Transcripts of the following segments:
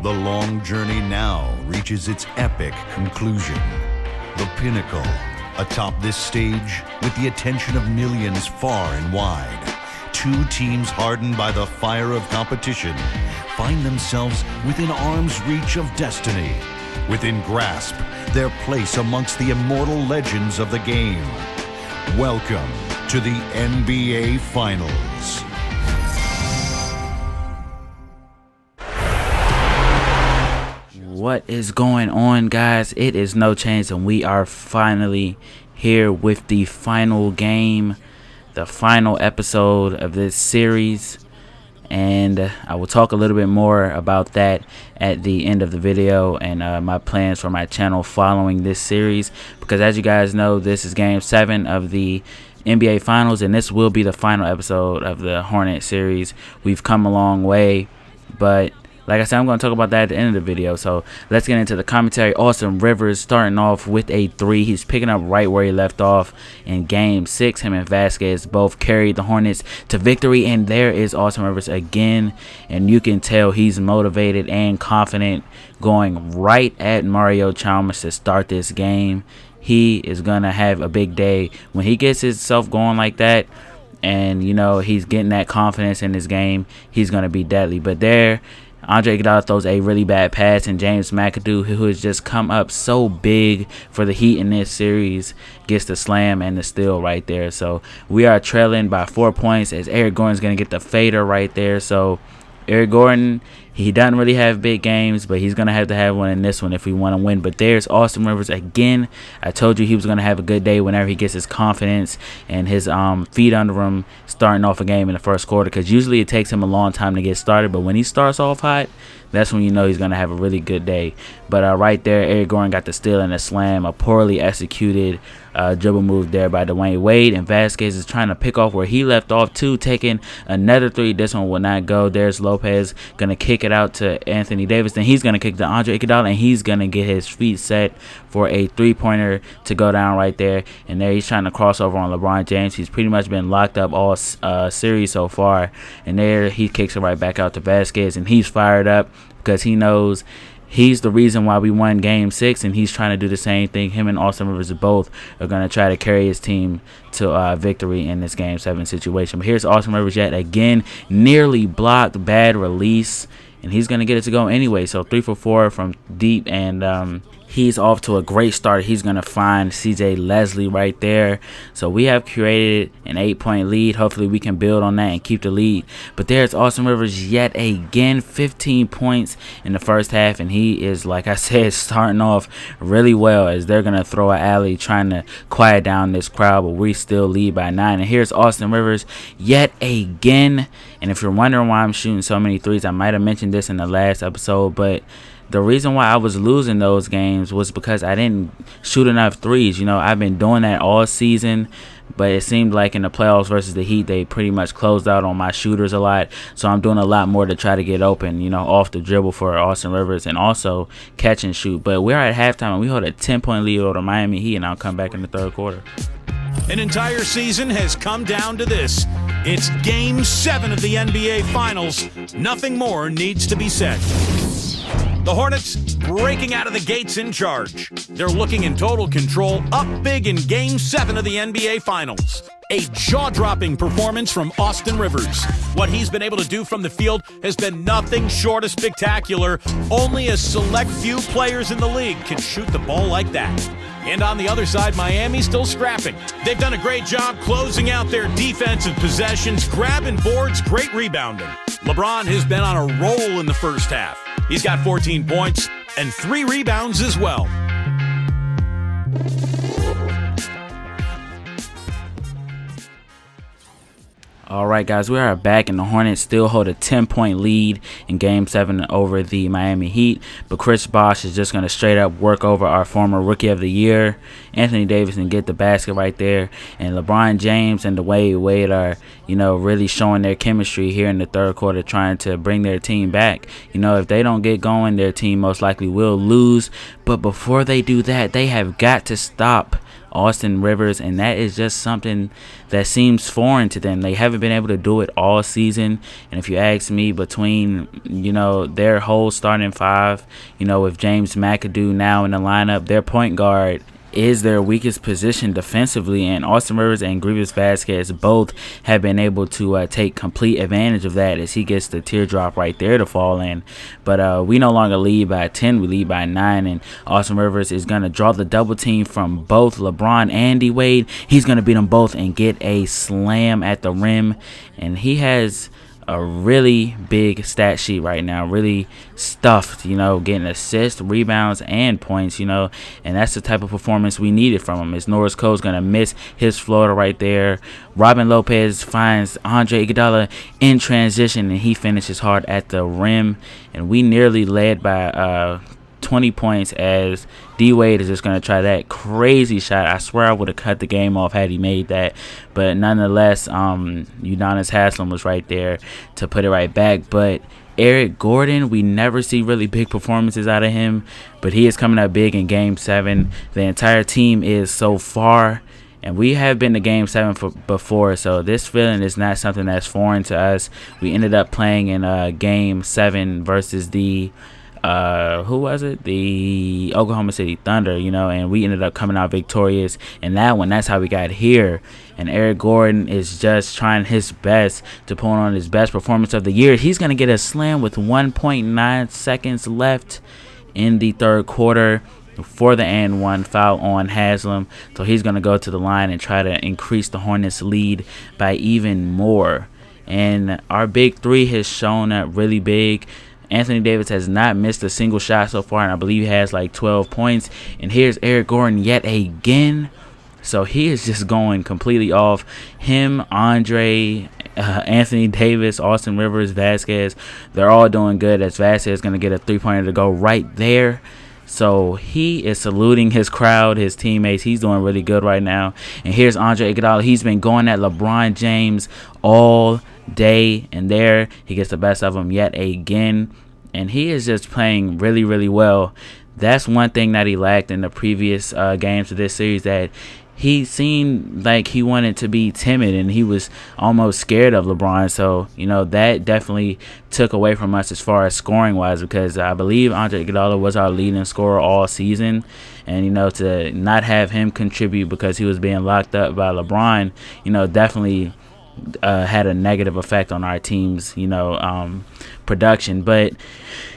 The long journey now reaches its epic conclusion. The pinnacle, atop this stage, with the attention of millions far and wide. Two teams hardened by the fire of competition find themselves within arm's reach of destiny, within grasp their place amongst the immortal legends of the game. Welcome to the NBA Finals. What is going on, guys? It is NoChainzz, and we are finally here with the final game, the final episode of this series. And I will talk a little bit more about that at the end of the video and my plans for my channel following this series, because as you guys know, this is game 7 of the NBA Finals, and this will be the final episode of the Hornet series. We've come a long way, but like I said, I'm going to talk about that at the end of the video. So let's get into the commentary. Austin Rivers starting off with a 3. He's picking up right where he left off in game 6. Him and Vasquez both carried the Hornets to victory. And there is Austin Rivers again. And you can tell he's motivated and confident, going right at Mario Chalmers to start this game. He is going to have a big day. When he gets himself going like that, and, you know, he's getting that confidence in his game, he's going to be deadly. But there, Andre Iguodala throws a really bad pass, and James McAdoo, who has just come up so big for the Heat in this series, gets the slam and the steal right there. So we are trailing by 4 points as Eric Gordon's going to get the fader right there. So Eric Gordon, he doesn't really have big games, but he's going to have one in this one if we want to win. But there's Austin Rivers again. I told you he was going to have a good day whenever he gets his confidence and his feet under him starting off a game in the first quarter, because usually it takes him a long time to get started. But when he starts off hot, that's when you know he's going to have a really good day. But right there, Eric Gordon got the steal and the slam, a poorly executed dribble move there by Dwayne Wade. And Vasquez is trying to pick off where he left off too, taking another 3. This one will not go. There's Lopez going to kick it out to Anthony Davis. Then he's going to kick to Andre Iguodala, and he's going to get his feet set for a 3-pointer to go down right there. And there he's trying to cross over on LeBron James. He's pretty much been locked up all series so far. And there he kicks it right back out to Vasquez, and he's fired up because he knows he's the reason why we won game 6, and he's trying to do the same thing. Him and Austin Rivers both are going to try to carry his team to victory in this game 7 situation. But here's Austin Rivers yet again, nearly blocked, bad release, and he's going to get it to go anyway. So 3 for 4 from deep, and he's off to a great start. He's going to find CJ Leslie right there. So we have created an 8-point lead. Hopefully we can build on that and keep the lead. But there's Austin Rivers yet again, 15 points in the first half. And he is, like I said, starting off really well, as they're going to throw an alley trying to quiet down this crowd. But we still lead by 9. And here's Austin Rivers yet again. And if you're wondering why I'm shooting so many threes, I might have mentioned this in the last episode, but the reason why I was losing those games was because I didn't shoot enough threes. You know, I've been doing that all season, but it seemed like in the playoffs versus the Heat, they pretty much closed out on my shooters a lot. So I'm doing a lot more to try to get open, you know, off the dribble for Austin Rivers, and also catch and shoot. But we're at halftime, and we hold a 10-point lead over the Miami Heat, and I'll come back in the third quarter. An entire season has come down to this. It's game 7 of the NBA Finals. Nothing more needs to be said. The Hornets breaking out of the gates in charge. They're looking in total control, up big in game 7 of the NBA Finals. A jaw-dropping performance from Austin Rivers. What he's been able to do from the field has been nothing short of spectacular. Only a select few players in the league can shoot the ball like that. And on the other side, Miami's still scrapping. They've done a great job closing out their defensive possessions, grabbing boards, great rebounding. LeBron has been on a roll in the first half. He's got 14 points and 3 rebounds as well. All right, guys, we are back, and the Hornets still hold a 10-point lead in Game 7 over the Miami Heat. But Chris Bosh is just going to straight up work over our former Rookie of the Year, Anthony Davis, and get the basket right there. And LeBron James and Dwayne Wade are, you know, really showing their chemistry here in the third quarter, trying to bring their team back. You know, if they don't get going, their team most likely will lose. But before they do that, they have got to stop Austin Rivers, and that is just something that seems foreign to them. They haven't been able to do it all season, and if you ask me, between their whole starting five, with James McAdoo now in the lineup, their point guard is their weakest position defensively, and Austin Rivers and Grievous Vasquez both have been able to take complete advantage of that as he gets the teardrop right there to fall in. But we no longer lead by 10, we lead by 9, and Austin Rivers is going to draw the double team from both LeBron and D-Wade. He's going to beat them both and get a slam at the rim, and he has a really big stat sheet right now, really stuffed, getting assists, rebounds, and points, and that's the type of performance we needed from him. As Norris Cole's going to miss his floater right there. Robin Lopez finds Andre Iguodala in transition, and he finishes hard at the rim, and we nearly led by 20 points as D-Wade is just going to try that crazy shot. I swear I would have cut the game off had he made that, but nonetheless, Udonis Haslem was right there to put it right back. But Eric Gordon, we never see really big performances out of him, but he is coming up big in Game 7. The entire team is so far, and we have been to Game 7 before, so this feeling is not something that's foreign to us. We ended up playing in Game 7 versus the who was it? The Oklahoma City Thunder, and we ended up coming out victorious in that one. That's how we got here. And Eric Gordon is just trying his best to pull on his best performance of the year. He's going to get a slam with 1.9 seconds left in the third quarter for the and one foul on Haslem. So he's going to go to the line and try to increase the Hornets' lead by even more. And our big three has shown up really big. Anthony Davis has not missed a single shot so far, and I believe he has like 12 points. And here's Eric Gordon yet again. So he is just going completely off. Him, Andre, Anthony Davis, Austin Rivers, Vasquez, they're all doing good, as Vasquez is going to get a three-pointer to go right there. So he is saluting his crowd, his teammates. He's doing really good right now. And here's Andre Iguodala. He's been going at LeBron James all day, and there he gets the best of him yet again. And he is just playing really, really well. That's one thing that he lacked in the previous games of this series, that he seemed like he wanted to be timid and he was almost scared of LeBron. So, that definitely took away from us as far as scoring wise, because I believe Andre Iguodala was our leading scorer all season. And, to not have him contribute because he was being locked up by LeBron, definitely had a negative effect on our team's, production. But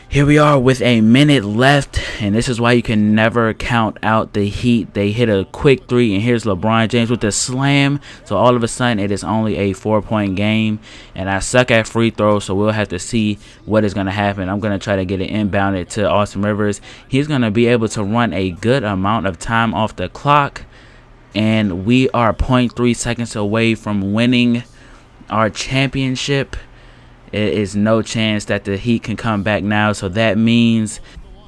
here we are with a minute left, and this is why you can never count out the Heat. They hit a quick three, and here's LeBron James with the slam. So all of a sudden, it is only a 4-point game, and I suck at free throws, so we'll have to see what is going to happen. I'm going to try to get it inbounded to Austin Rivers. He's going to be able to run a good amount of time off the clock, and we are 0.3 seconds away from winning our championship. It is no chance that the Heat can come back now, so that means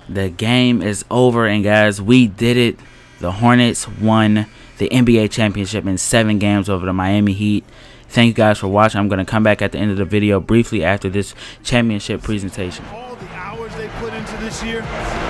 the game is over. And guys, we did it. The Hornets won the NBA championship in 7 games over the Miami Heat. Thank you guys for watching. I'm going to come back at the end of the video briefly after this championship presentation. All the hours they put into this year,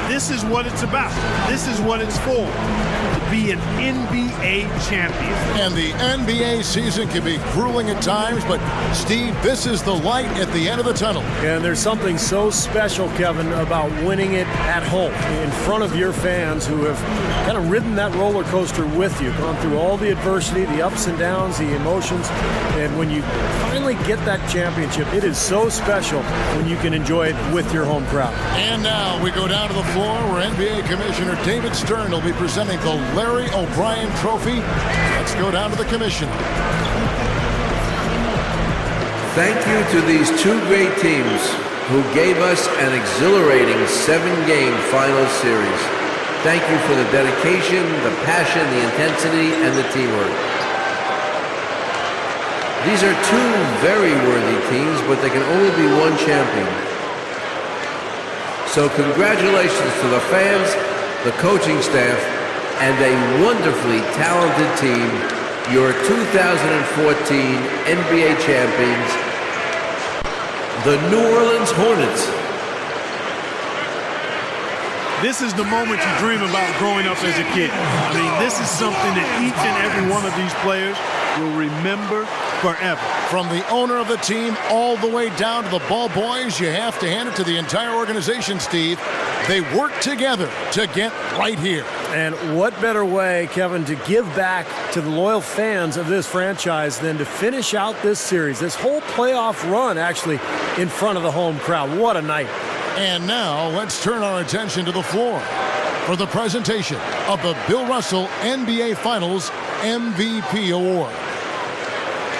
this is what it's about. This is what it's for, to be an NBA champion. And the NBA season can be grueling at times, but Steve, this is the light at the end of the tunnel. And there's something so special, Kevin, about winning it at home in front of your fans who have kind of ridden that roller coaster with you, gone through all the adversity, the ups and downs, the emotions. And when you finally get that championship, it is so special when you can enjoy it with your home crowd. And now we go down to the floor where NBA Commissioner David Stern will be presenting the Larry O'Brien Trophy. Let's go down to the commission. Thank you to these 2 great teams who gave us an exhilarating 7-game final series. Thank you for the dedication, the passion, the intensity, and the teamwork. These are 2 very worthy teams, but there can only be one champion. So congratulations to the fans, the coaching staff, and a wonderfully talented team, your 2014 NBA champions, the New Orleans Hornets. This is the moment you dream about growing up as a kid. I mean, this is something that each and every one of these players will remember forever. From the owner of the team all the way down to the ball boys, you have to hand it to the entire organization, Steve. They work together to get right here. And what better way, Kevin, to give back to the loyal fans of this franchise than to finish out this series, this whole playoff run, actually, in front of the home crowd. What a night. And now let's turn our attention to the floor for the presentation of the Bill Russell NBA Finals MVP Award.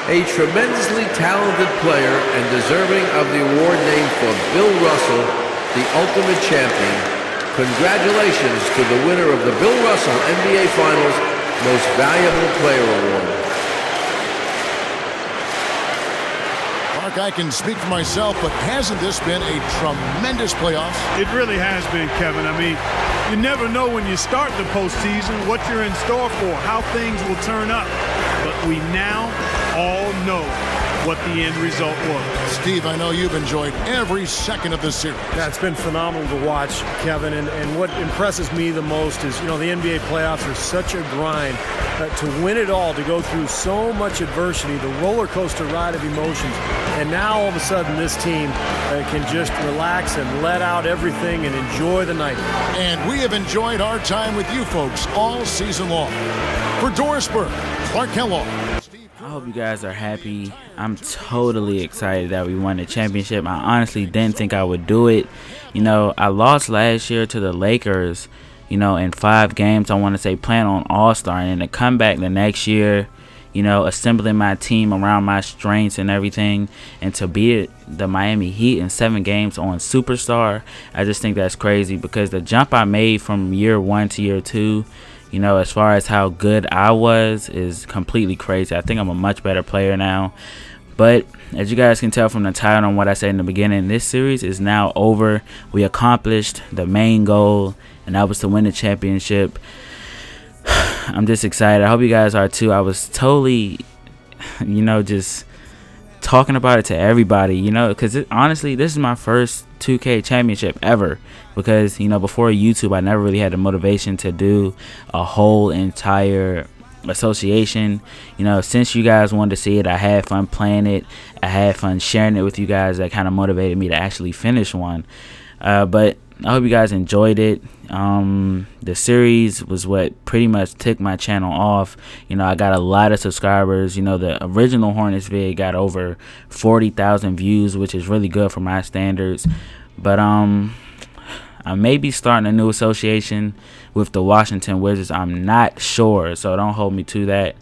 A tremendously talented player and deserving of the award named for Bill Russell, the ultimate champion. Congratulations to the winner of the Bill Russell NBA Finals Most Valuable Player Award. Mark, I can speak for myself, but hasn't this been a tremendous playoffs? It really has been, Kevin. I mean, you never know when you start the postseason what you're in store for, how things will turn up. But we now all know what the end result was. Steve, I know you've enjoyed every second of this series. Yeah, it's been phenomenal to watch, Kevin, and what impresses me the most is, you know, the NBA playoffs are such a grind. To win it all, to go through so much adversity, the roller coaster ride of emotions, and now all of a sudden this team can just relax and let out everything and enjoy the night. And we have enjoyed our time with you folks all season long. For Dorisburg, Clark Kellogg. I hope you guys are happy. I'm totally excited that we won the championship. I honestly didn't think I would do it. You know, I lost last year to the Lakers, you know, in 5 games, I want to say, playing on All-Star. And to come back the next year, you know, assembling my team around my strengths and everything, and to beat the Miami Heat in 7 games on Superstar, I just think that's crazy, because the jump I made from year 1 to year 2, you know, as far as how good I was, is completely crazy. I think I'm a much better player now. But as you guys can tell from the title and what I said in the beginning, this series is now over. We accomplished the main goal, and that was to win the championship. I'm just excited. I hope you guys are too. I was totally, you know, just talking about it to everybody, you know, because honestly, this is my first 2K championship ever, because, you know, before YouTube, I never really had the motivation to do a whole entire association. You know, since you guys wanted to see it, I had fun playing it. I had fun sharing it with you guys. That kind of motivated me to actually finish one. But I hope you guys enjoyed it. The series was what pretty much took my channel off. You know, I got a lot of subscribers. You know, the original Hornets vid got over 40,000 views, which is really good for my standards. But I may be starting a new association with the Washington Wizards. I'm not sure, so don't hold me to that.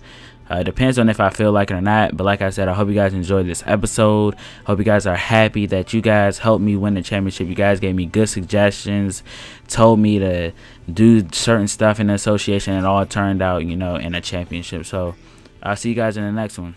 It depends on if I feel like it or not. But like I said, I hope you guys enjoyed this episode. Hope you guys are happy that you guys helped me win the championship. You guys gave me good suggestions, told me to do certain stuff in the association, and it all turned out, you know, in a championship. So I'll see you guys in the next one.